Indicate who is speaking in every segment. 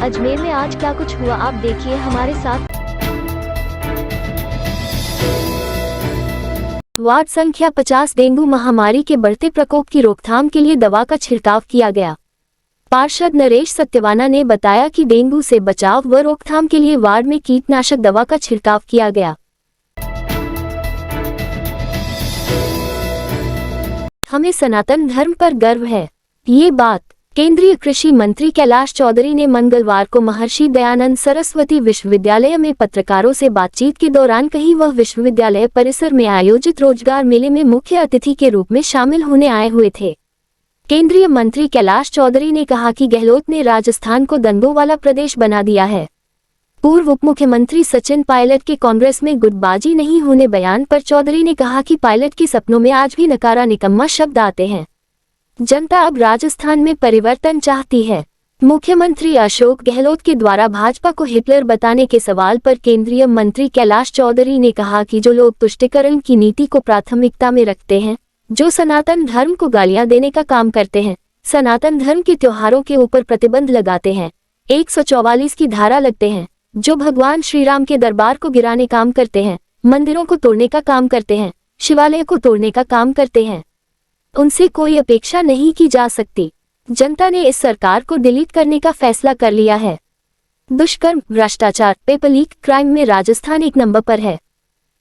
Speaker 1: अजमेर में आज क्या कुछ हुआ, आप देखिए हमारे साथ। वार्ड संख्या 50 डेंगू महामारी के बढ़ते प्रकोप की रोकथाम के लिए दवा का छिड़काव किया गया। पार्षद नरेश सत्यवाना ने बताया कि डेंगू से बचाव व रोकथाम के लिए वार्ड में कीटनाशक दवा का छिड़काव किया गया। हमें सनातन धर्म पर गर्व है। ये बात केंद्रीय कृषि मंत्री कैलाश चौधरी ने मंगलवार को महर्षि दयानंद सरस्वती विश्वविद्यालय में पत्रकारों से बातचीत के दौरान कही। वह विश्वविद्यालय परिसर में आयोजित रोजगार मेले में मुख्य अतिथि के रूप में शामिल होने आए हुए थे। केंद्रीय मंत्री कैलाश चौधरी ने कहा कि गहलोत ने राजस्थान को दंगों वाला प्रदेश बना दिया है। पूर्व उप मुख्यमंत्री सचिन पायलट के कांग्रेस में गुटबाजी नहीं होने बयान पर चौधरी ने कहा कि पायलट के सपनों में आज भी नकारा निकम्मा शब्द आते हैं। जनता अब राजस्थान में परिवर्तन चाहती है। मुख्यमंत्री अशोक गहलोत के द्वारा भाजपा को हिटलर बताने के सवाल पर केंद्रीय मंत्री कैलाश चौधरी ने कहा कि जो लोग तुष्टीकरण की नीति को प्राथमिकता में रखते हैं, जो सनातन धर्म को गालियां देने का काम करते हैं, सनातन धर्म के त्योहारों के ऊपर प्रतिबंध लगाते हैं, 144 की धारा लगते हैं, जो भगवान श्री राम के दरबार को गिराने काम करते हैं, मंदिरों को तोड़ने का काम करते हैं, शिवालय को तोड़ने का काम करते हैं, उनसे कोई अपेक्षा नहीं की जा सकती। जनता ने इस सरकार को डिलीट करने का फैसला कर लिया है। दुष्कर्म, भ्रष्टाचार, पेपर लीक, क्राइम में राजस्थान एक नंबर पर है।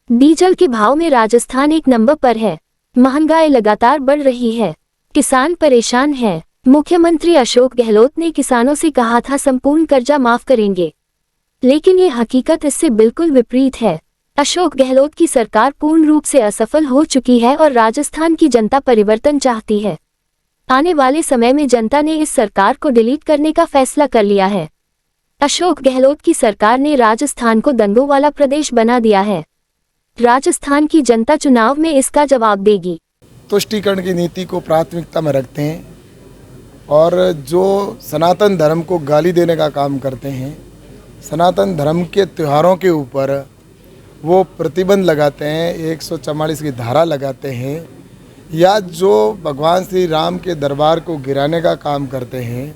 Speaker 1: डीजल के भाव में राजस्थान एक नंबर पर है। महंगाई लगातार बढ़ रही है। किसान परेशान है। मुख्यमंत्री अशोक गहलोत ने किसानों से कहा था संपूर्ण कर्जा माफ करेंगे, लेकिन ये हकीकत इससे बिल्कुल विपरीत है। अशोक गहलोत की सरकार पूर्ण रूप से असफल हो चुकी है और राजस्थान की जनता परिवर्तन चाहती है। आने वाले समय में जनता ने इस सरकार को डिलीट करने का फैसला कर लिया है। अशोक गहलोत की सरकार ने राजस्थान को दंगों वाला प्रदेश बना दिया है। राजस्थान की जनता चुनाव में इसका जवाब देगी।
Speaker 2: तुष्टीकरण की नीति को प्राथमिकता में रखते हैं और जो सनातन धर्म को गाली देने का काम करते हैं, सनातन धर्म के त्योहारों के ऊपर वो प्रतिबंध लगाते हैं, 144 की धारा लगाते हैं, या जो भगवान श्री राम के दरबार को गिराने का काम करते हैं,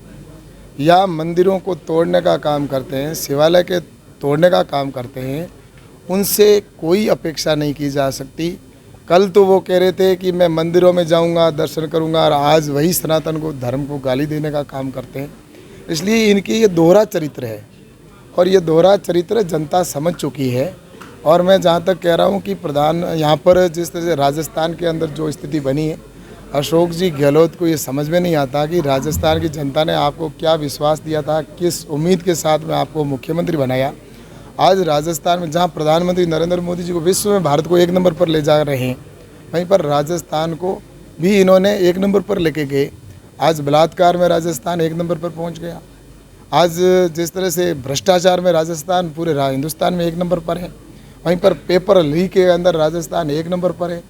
Speaker 2: या मंदिरों को तोड़ने का काम करते हैं, शिवालय के तोड़ने का काम करते हैं, उनसे कोई अपेक्षा नहीं की जा सकती। कल तो वो कह रहे थे कि मैं मंदिरों में जाऊंगा, दर्शन करूंगा, और आज वही सनातन को धर्म को गाली देने का काम करते हैं। इसलिए इनकी ये दोहरा चरित्र है और ये दोहरा चरित्र जनता समझ चुकी है। और मैं जहाँ तक कह रहा हूँ कि प्रधान यहाँ पर जिस तरह से राजस्थान के अंदर जो स्थिति बनी है, अशोक जी गहलोत को ये समझ में नहीं आता कि राजस्थान की जनता ने आपको क्या विश्वास दिया था, किस उम्मीद के साथ में आपको मुख्यमंत्री बनाया। आज राजस्थान में जहाँ प्रधानमंत्री नरेंद्र मोदी जी को विश्व में भारत को एक नंबर पर ले जा रहे हैं, वहीं पर राजस्थान को भी इन्होंने एक नंबर पर लेके गए। आज बलात्कार में राजस्थान एक नंबर पर पहुँच गया। आज जिस तरह से भ्रष्टाचार में राजस्थान पूरे हिंदुस्तान में एक नंबर पर है, वहीं पर पेपर लीक के अंदर राजस्थान एक नंबर पर है।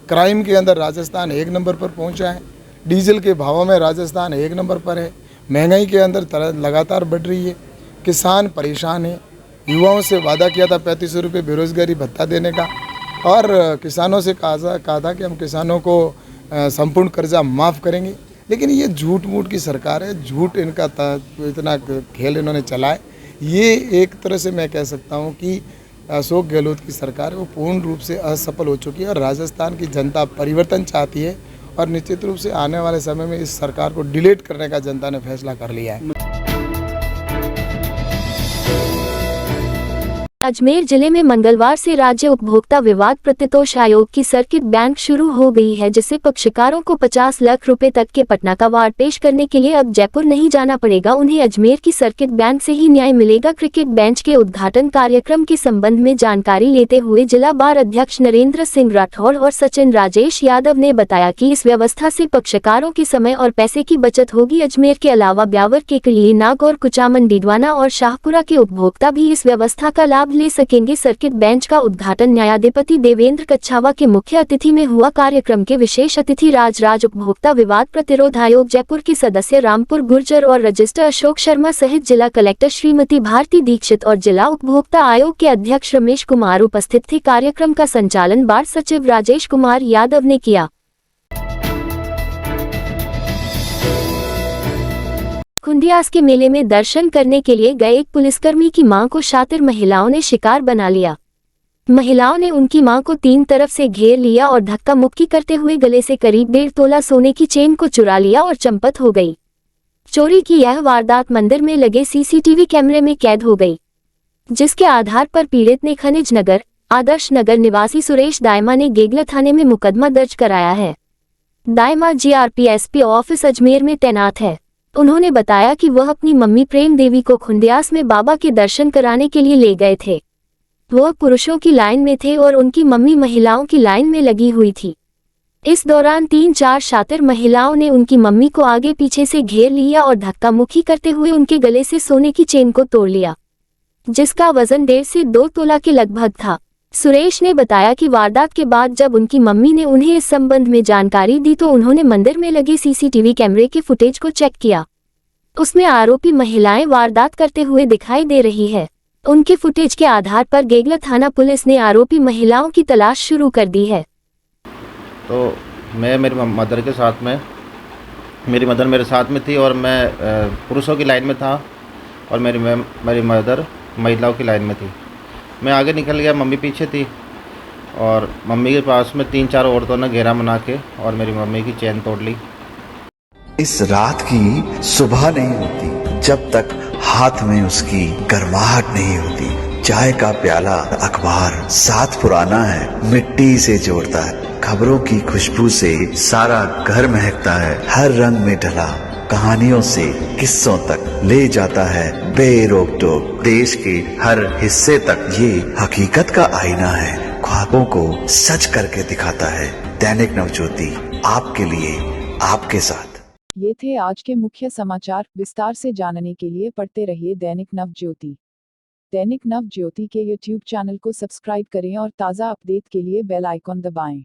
Speaker 2: क्राइम के अंदर राजस्थान एक नंबर पर पहुंचा है। डीजल के भावों में राजस्थान एक नंबर पर है। महंगाई के अंदर लगातार बढ़ रही है। किसान परेशान है। युवाओं से वादा किया था 3500 रुपये बेरोजगारी भत्ता देने का, और किसानों से कहा था कि हम किसानों को संपूर्ण कर्जा माफ़ करेंगे, लेकिन ये झूठ मूठ की सरकार है। झूठ इनका इतना खेल इन्होंने चलाए। ये एक तरह से मैं कह सकता हूँ कि अशोक गहलोत की सरकार है वो पूर्ण रूप से असफल हो चुकी है और राजस्थान की जनता परिवर्तन चाहती है, और निश्चित रूप से आने वाले समय में इस सरकार को डिलीट करने का जनता ने फैसला कर लिया है।
Speaker 1: अजमेर जिले में मंगलवार से राज्य उपभोक्ता विवाद प्रतितोष आयोग की सर्किट बेंच शुरू हो गई है, जिससे पक्षकारों को 50 लाख रुपए तक के पटना का वाद पेश करने के लिए अब जयपुर नहीं जाना पड़ेगा। उन्हें अजमेर की सर्किट बेंच से ही न्याय मिलेगा। क्रिकेट बेंच के उद्घाटन कार्यक्रम के संबंध में जानकारी लेते हुए जिला बार अध्यक्ष नरेंद्र सिंह राठौड़ और सचिन राजेश यादव ने बताया कि इस व्यवस्था से पक्षकारों के समय और पैसे की बचत होगी। अजमेर के अलावा ब्यावर के किली, नागौर, कुचामन, डीडवाना और शाहपुरा के उपभोक्ता भी इस व्यवस्था का लाभ ले सकेंगे। सर्किट बेंच का उद्घाटन न्यायाधिपति देवेंद्र कच्छावा के मुख्य अतिथि में हुआ। कार्यक्रम के विशेष अतिथि राज उपभोक्ता विवाद प्रतिरोध आयोग जयपुर के सदस्य रामपुर गुर्जर और रजिस्ट्रार अशोक शर्मा सहित जिला कलेक्टर श्रीमती भारती दीक्षित और जिला उपभोक्ता आयोग के अध्यक्ष रमेश कुमार उपस्थित थे। कार्यक्रम का संचालन बार सचिव राजेश कुमार यादव ने किया। खुंडियास के मेले में दर्शन करने के लिए गए एक पुलिसकर्मी की मां को शातिर महिलाओं ने शिकार बना लिया। महिलाओं ने उनकी मां को 3 तरफ से घेर लिया और धक्का मुक्की करते हुए गले से करीब 1.5 तोला सोने की चेन को चुरा लिया और चंपत हो गई। चोरी की यह वारदात मंदिर में लगे सीसीटीवी कैमरे में कैद हो गई, जिसके आधार पर पीड़ित ने खनिज नगर आदर्श नगर निवासी सुरेश दायमा ने गेगला थाने में मुकदमा दर्ज कराया है। दायमा जीआरपीएसपी ऑफिस अजमेर में तैनात है। उन्होंने बताया कि वह अपनी मम्मी प्रेम देवी को खुंडियास में बाबा के दर्शन कराने के लिए ले गए थे। वह पुरुषों की लाइन में थे और उनकी मम्मी महिलाओं की लाइन में लगी हुई थी। इस दौरान 3-4 शातिर महिलाओं ने उनकी मम्मी को आगे पीछे से घेर लिया और धक्का मुक्की करते हुए उनके गले से सोने की चेन को तोड़ लिया, जिसका वजन 1.5 से 2 तोला के लगभग था। सुरेश ने बताया कि वारदात के बाद जब उनकी मम्मी ने उन्हें इस संबंध में जानकारी दी तो उन्होंने मंदिर में लगे सीसीटीवी कैमरे के फुटेज को चेक किया। उसमें आरोपी महिलाएं वारदात करते हुए दिखाई दे रही है। उनके फुटेज के आधार पर गेगला थाना पुलिस ने आरोपी महिलाओं की तलाश शुरू कर दी है।
Speaker 3: तो मैं मेरी मदर के साथ में, मेरी मदर मेरे साथ में थी और मैं पुरुषों की लाइन में था और मेरी मदर महिलाओं की लाइन में थी। मैं आगे निकल गया, मम्मी पीछे थी और मम्मी के पास में 3-4 औरतों ने घेरा बना के और मेरी मम्मी की चैन तोड़ ली।
Speaker 4: इस रात की सुबह नहीं होती जब तक हाथ में उसकी गर्माहट नहीं होती। चाय का प्याला, अखबार साथ पुराना है, मिट्टी से जोड़ता है। खबरों की खुशबू से सारा घर महकता है। हर रंग में ढला कहानियों से किस्सों तक ले जाता है बेरोक टोक। देश के हर हिस्से तक ये हकीकत का आईना है। ख्वाबों को सच करके दिखाता है। दैनिक नवज्योति, आपके लिए, आपके साथ।
Speaker 5: ये थे आज के मुख्य समाचार। विस्तार से जानने के लिए पढ़ते रहिए दैनिक नवज्योति। दैनिक नवज्योति के YouTube चैनल को सब्सक्राइब करें और ताज़ा अपडेट के लिए बेल आइकॉन दबाएं।